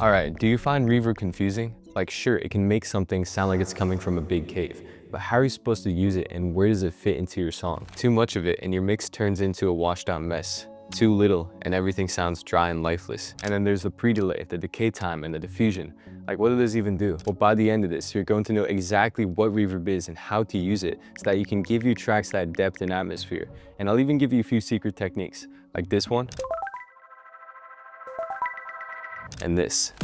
All right, do you find reverb confusing? Like, sure, it can make something sound like it's coming from a big cave, but how are you supposed to use it and where does it fit into your song? Too much of it and your mix turns into a washed out mess. Too little and everything sounds dry and lifeless. And then there's the pre-delay, the decay time, and the diffusion. Like, what does this even do? Well, by the end of this, you're going to know exactly what reverb is and how to use it so that you can give you tracks that depth and atmosphere. And I'll even give you a few secret techniques, like this one, and this.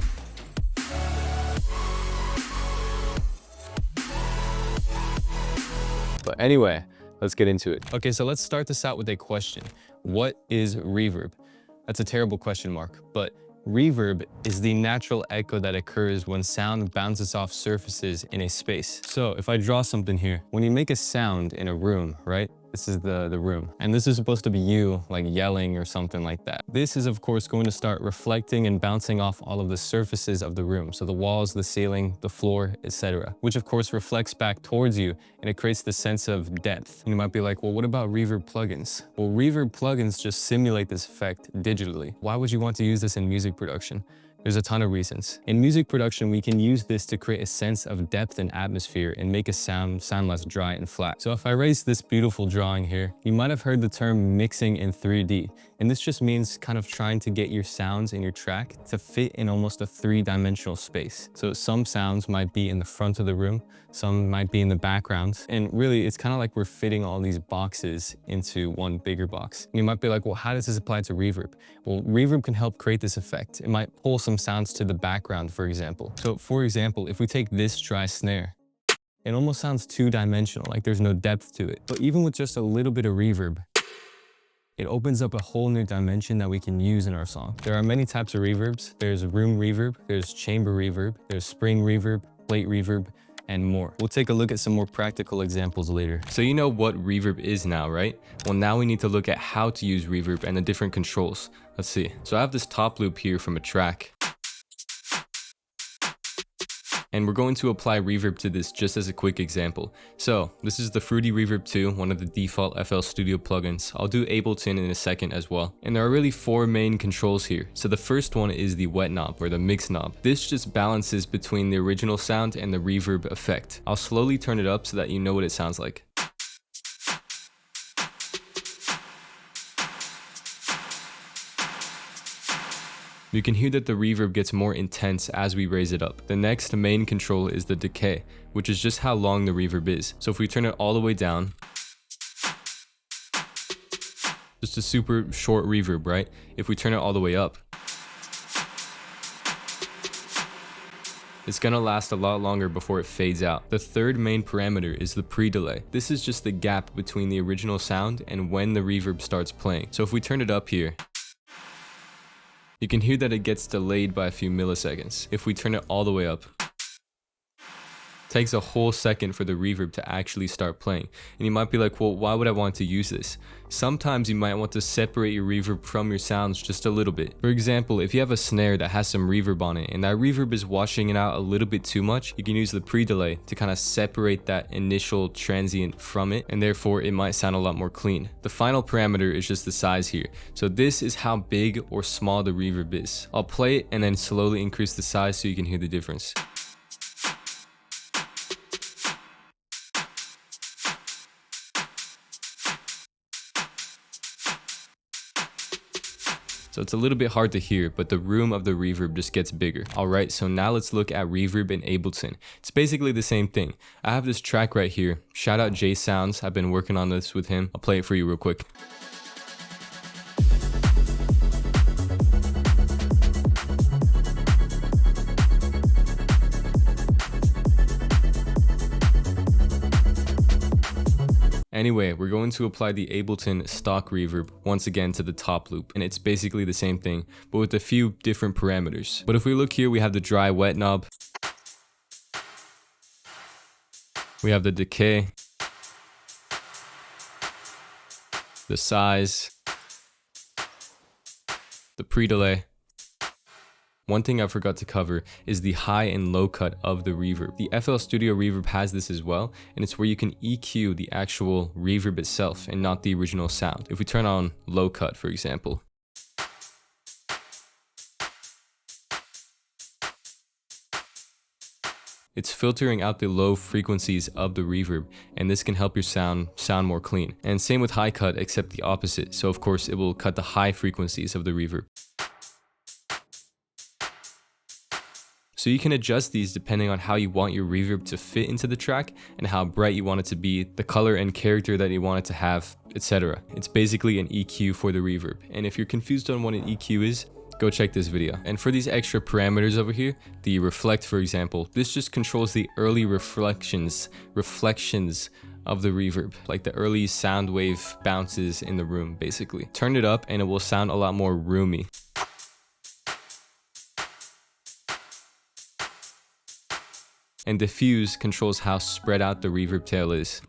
But anyway, let's get into it. Okay, so let's start this out with a question. What is reverb? That's a terrible question mark, but reverb is the natural echo that occurs when sound bounces off surfaces in a space. So if I draw something here, when you make a sound in a room, right? This is the room. And this is supposed to be you, like yelling or something like that. This is of course going to start reflecting and bouncing off all of the surfaces of the room. So the walls, the ceiling, the floor, etc. Which of course reflects back towards you and it creates the sense of depth. And you might be like, well, what about reverb plugins? Well, reverb plugins just simulate this effect digitally. Why would you want to use this in music production? There's a ton of reasons. In music production, we can use this to create a sense of depth and atmosphere and make a sound less dry and flat. So if I raise this beautiful drawing here, you might have heard the term mixing in 3D. And this just means kind of trying to get your sounds in your track to fit in almost a three-dimensional space. So some sounds might be in the front of the room, some might be in the background. And really, it's kind of like we're fitting all these boxes into one bigger box. And you might be like, well, how does this apply to reverb? Well, reverb can help create this effect. It might pull some sounds to the background, for example. So for example, if we take this dry snare, it almost sounds two-dimensional, like there's no depth to it. But even with just a little bit of reverb, it opens up a whole new dimension that we can use in our song. There are many types of reverbs. There's room reverb, there's chamber reverb, there's spring reverb, plate reverb, and more. We'll take a look at some more practical examples later. So you know what reverb is now, right? Well, now we need to look at how to use reverb and the different controls. Let's see. So I have this top loop here from a track. And we're going to apply reverb to this just as a quick example. So this is the Fruity Reverb 2, one of the default FL Studio plugins. I'll do Ableton in a second as well. And there are really four main controls here. So the first one is the wet knob or the mix knob. This just balances between the original sound and the reverb effect. I'll slowly turn it up so that you know what it sounds like. You can hear that the reverb gets more intense as we raise it up. The next main control is the decay, which is just how long the reverb is. So if we turn it all the way down, just a super short reverb, right? If we turn it all the way up, it's gonna last a lot longer before it fades out. The third main parameter is the pre-delay. This is just the gap between the original sound and when the reverb starts playing. So if we turn it up here, you can hear that it gets delayed by a few milliseconds. If we turn it all the way up, it takes a whole second for the reverb to actually start playing. And you might be like, well, why would I want to use this? Sometimes you might want to separate your reverb from your sounds just a little bit. For example, if you have a snare that has some reverb on it and that reverb is washing it out a little bit too much, you can use the pre-delay to kind of separate that initial transient from it, and therefore it might sound a lot more clean. The final parameter is just the size here. So this is how big or small the reverb is. I'll play it and then slowly increase the size so you can hear the difference. So it's a little bit hard to hear, but the room of the reverb just gets bigger. Alright, so now let's look at reverb in Ableton. It's basically the same thing. I have this track right here. Shout out Jay Sounds. I've been working on this with him. I'll play it for you real quick. Anyway, we're going to apply the Ableton stock reverb once again to the top loop, and it's basically the same thing, but with a few different parameters. But if we look here, we have the dry wet knob, we have the decay, the size, the pre-delay. One thing I forgot to cover is the high and low cut of the reverb. The FL Studio Reverb has this as well, and it's where you can EQ the actual reverb itself and not the original sound. If we turn on low cut, for example, It's filtering out the low frequencies of the reverb, and this can help your sound more clean. And same with high cut, except the opposite. So of course it will cut the high frequencies of the reverb. So you can adjust these depending on how you want your reverb to fit into the track and how bright you want it to be, the color and character that you want it to have, etc. It's basically an EQ for the reverb. And if you're confused on what an EQ is, go check this video. And for these extra parameters over here, the reflect, for example, this just controls the early reflections of the reverb, like the early sound wave bounces in the room, basically. Turn it up and it will sound a lot more roomy. And diffuse controls how spread out the reverb tail is.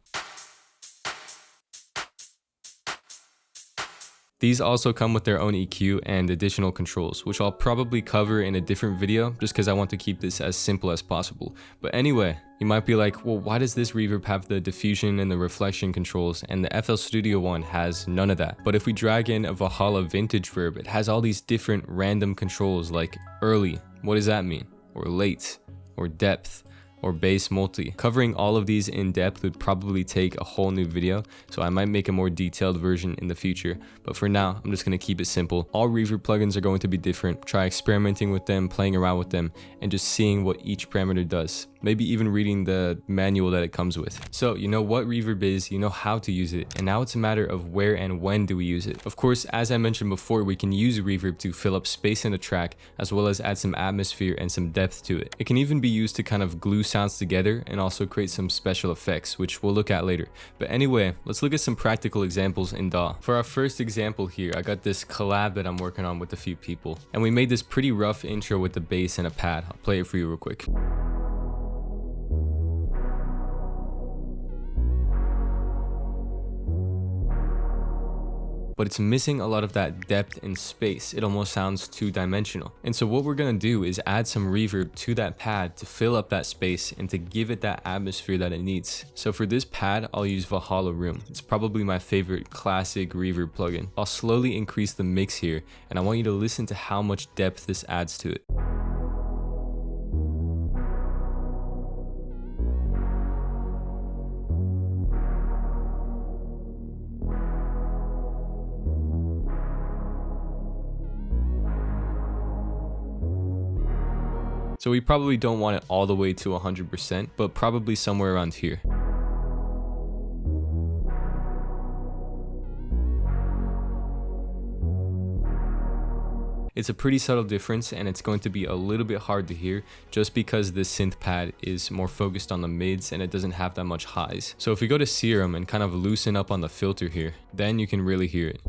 These also come with their own EQ and additional controls, which I'll probably cover in a different video just because I want to keep this as simple as possible. But anyway, you might be like, well, why does this reverb have the diffusion and the reflection controls and the FL Studio one has none of that? But if we drag in a Valhalla vintage verb, it has all these different random controls like early, what does that mean? Or late, or depth, or bass multi. Covering all of these in depth would probably take a whole new video, so I might make a more detailed version in the future, but for now I'm just going to keep it simple. All reverb plugins are going to be different. Try experimenting with them, playing around with them, and just seeing what each parameter does. Maybe even reading the manual that it comes with. So you know what reverb is, you know how to use it, and now it's a matter of where and when do we use it. Of course, as I mentioned before, we can use reverb to fill up space in a track as well as add some atmosphere and some depth to it. It can even be used to kind of glue sounds together and also create some special effects, which we'll look at later. But anyway, let's look at some practical examples in DAW. For our first example here, I got this collab that I'm working on with a few people, and we made this pretty rough intro with the bass and a pad. I'll play it for you real quick. But it's missing a lot of that depth and space. It almost sounds two-dimensional. And so what we're gonna do is add some reverb to that pad to fill up that space and to give it that atmosphere that it needs. So for this pad, I'll use Valhalla Room. It's probably my favorite classic reverb plugin. I'll slowly increase the mix here, and I want you to listen to how much depth this adds to it. So we probably don't want it all the way to 100%, but probably somewhere around here. It's a pretty subtle difference, and it's going to be a little bit hard to hear just because this synth pad is more focused on the mids and it doesn't have that much highs. So if we go to Serum and kind of loosen up on the filter here, then you can really hear it.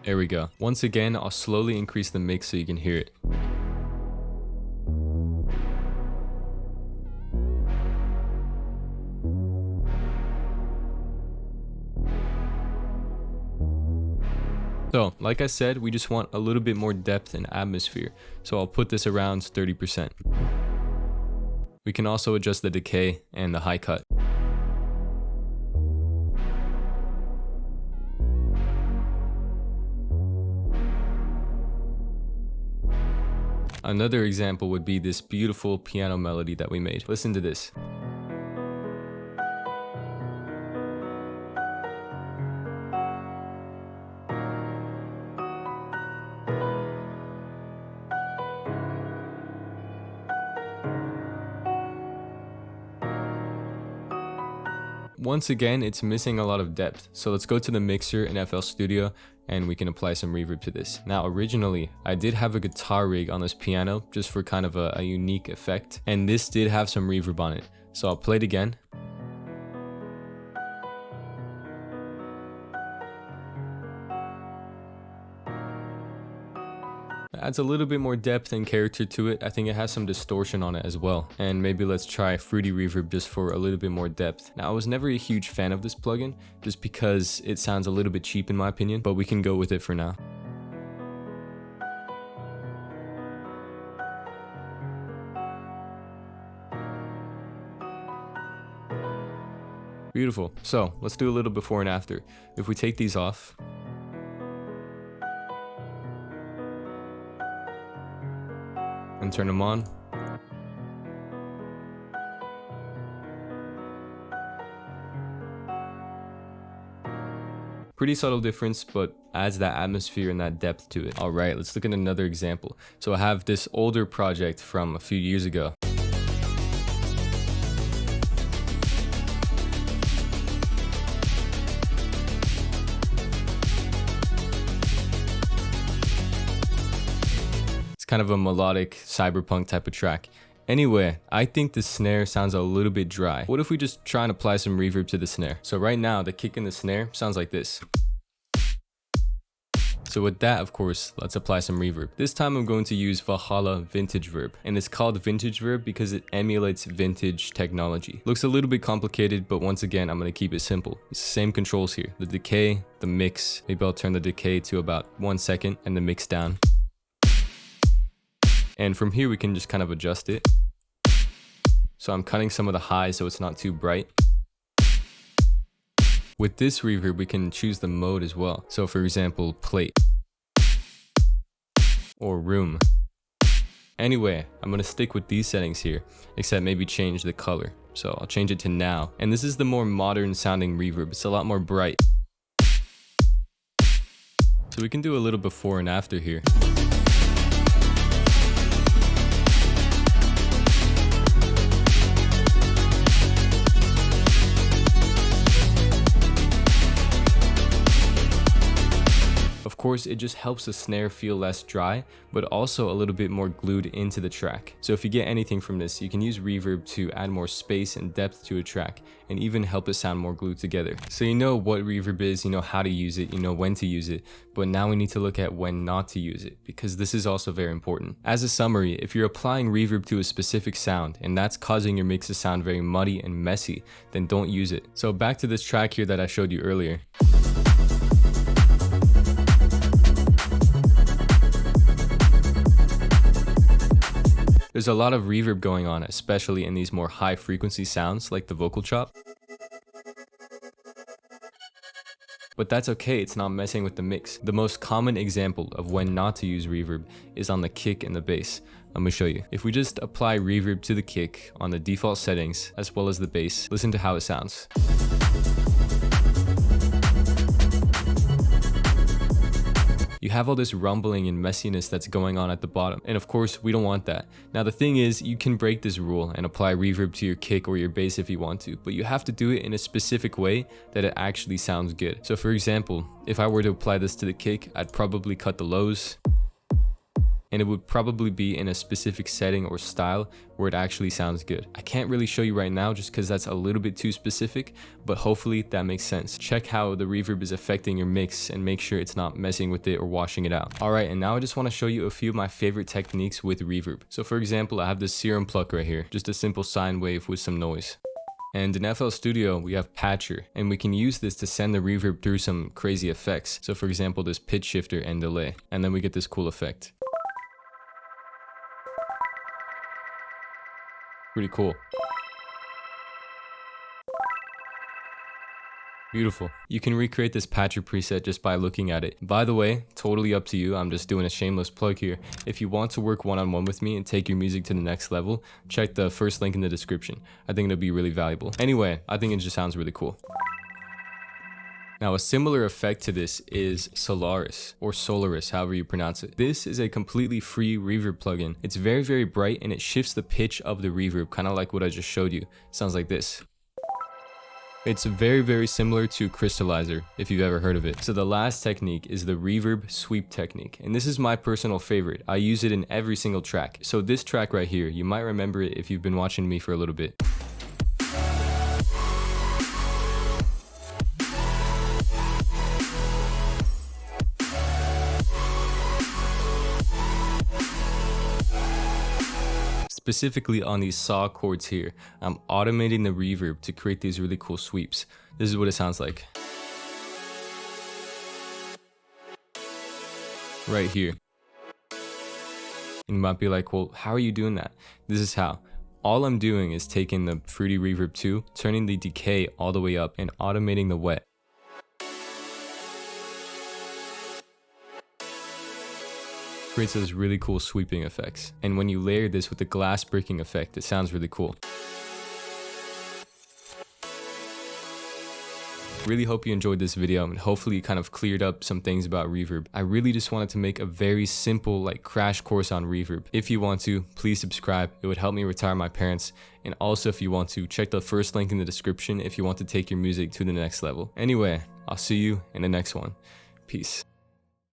There we go. Once again, I'll slowly increase the mix so you can hear it. So, like I said, we just want a little bit more depth and atmosphere. So I'll put this around 30%. We can also adjust the decay and the high cut. Another example would be this beautiful piano melody that we made. Listen to this. Once again, it's missing a lot of depth. So let's go to the mixer in FL Studio and we can apply some reverb to this. Now, originally, I did have a guitar rig on this piano just for kind of a unique effect. And this did have some reverb on it. So I'll play it again. Adds a little bit more depth and character to it. I think it has some distortion on it as well. And maybe let's try Fruity Reverb just for a little bit more depth. Now, I was never a huge fan of this plugin just because it sounds a little bit cheap in my opinion, but we can go with it for now. Beautiful. So let's do a little before and after. If we take these off, and turn them on. Pretty subtle difference, but adds that atmosphere and that depth to it. All right, let's look at another example. So I have this older project from a few years ago. It's kind of a melodic cyberpunk type of track. Anyway, I think the snare sounds a little bit dry. What if we just try and apply some reverb to the snare? So right now, the kick and the snare sounds like this. So with that, of course, let's apply some reverb. This time I'm going to use Valhalla Vintage Verb, and it's called Vintage Verb because it emulates vintage technology. Looks a little bit complicated, but once again, I'm going to keep it simple. It's the same controls here. The decay, the mix. Maybe I'll turn the decay to about 1 second and the mix down. And from here, we can just kind of adjust it. So I'm cutting some of the highs so it's not too bright. With this reverb, we can choose the mode as well. So for example, plate or room. Anyway, I'm gonna stick with these settings here, except maybe change the color. So I'll change it to now. And this is the more modern sounding reverb. It's a lot more bright. So we can do a little before and after here. Of course, it just helps the snare feel less dry, but also a little bit more glued into the track. So if you get anything from this, you can use reverb to add more space and depth to a track, and even help it sound more glued together. So you know what reverb is, you know how to use it, you know when to use it, but now we need to look at when not to use it, because this is also very important. As a summary, if you're applying reverb to a specific sound, and that's causing your mix to sound very muddy and messy, then don't use it. So back to this track here that I showed you earlier. There's a lot of reverb going on, especially in these more high frequency sounds like the vocal chop. But that's okay, it's not messing with the mix. The most common example of when not to use reverb is on the kick and the bass. Let me show you. If we just apply reverb to the kick on the default settings as well as the bass, listen to how it sounds. You have all this rumbling and messiness that's going on at the bottom, and of course we don't want that. Now the thing is, you can break this rule and apply reverb to your kick or your bass if you want to, but you have to do it in a specific way that it actually sounds good. So for example, if I were to apply this to the kick, I'd probably cut the lows, and it would probably be in a specific setting or style where it actually sounds good. I can't really show you right now just because that's a little bit too specific, but hopefully that makes sense. Check how the reverb is affecting your mix and make sure it's not messing with it or washing it out. All right, and now I just want to show you a few of my favorite techniques with reverb. So for example, I have this serum pluck right here, just a simple sine wave with some noise. And in FL Studio, we have Patcher, and we can use this to send the reverb through some crazy effects. So for example, this pitch shifter and delay, and then we get this cool effect. Pretty cool. Beautiful. You can recreate this patcher preset just by looking at it. By the way, totally up to you. I'm just doing a shameless plug here. If you want to work one-on-one with me and take your music to the next level, check the first link in the description. I think it'll be really valuable. Anyway, I think it just sounds really cool. Now, a similar effect to this is Solaris, or Solaris, however you pronounce it. This is a completely free reverb plugin. It's very, very bright, and it shifts the pitch of the reverb, kind of like what I just showed you. It sounds like this. It's very, very similar to Crystallizer, if you've ever heard of it. So the last technique is the reverb sweep technique, and this is my personal favorite. I use it in every single track. So this track right here, you might remember it if you've been watching me for a little bit. Specifically on these saw chords here, I'm automating the reverb to create these really cool sweeps. This is what it sounds like. Right here. And you might be like, well, how are you doing that? This is how. All I'm doing is taking the Fruity Reverb 2, turning the decay all the way up, and automating the wet. Creates those really cool sweeping effects. And when you layer this with the glass breaking effect, it sounds really cool. Really hope you enjoyed this video and hopefully it kind of cleared up some things about reverb. I really just wanted to make a very simple like crash course on reverb. If you want to, please subscribe. It would help me retire my parents. And also if you want to, check the first link in the description if you want to take your music to the next level. Anyway, I'll see you in the next one. Peace.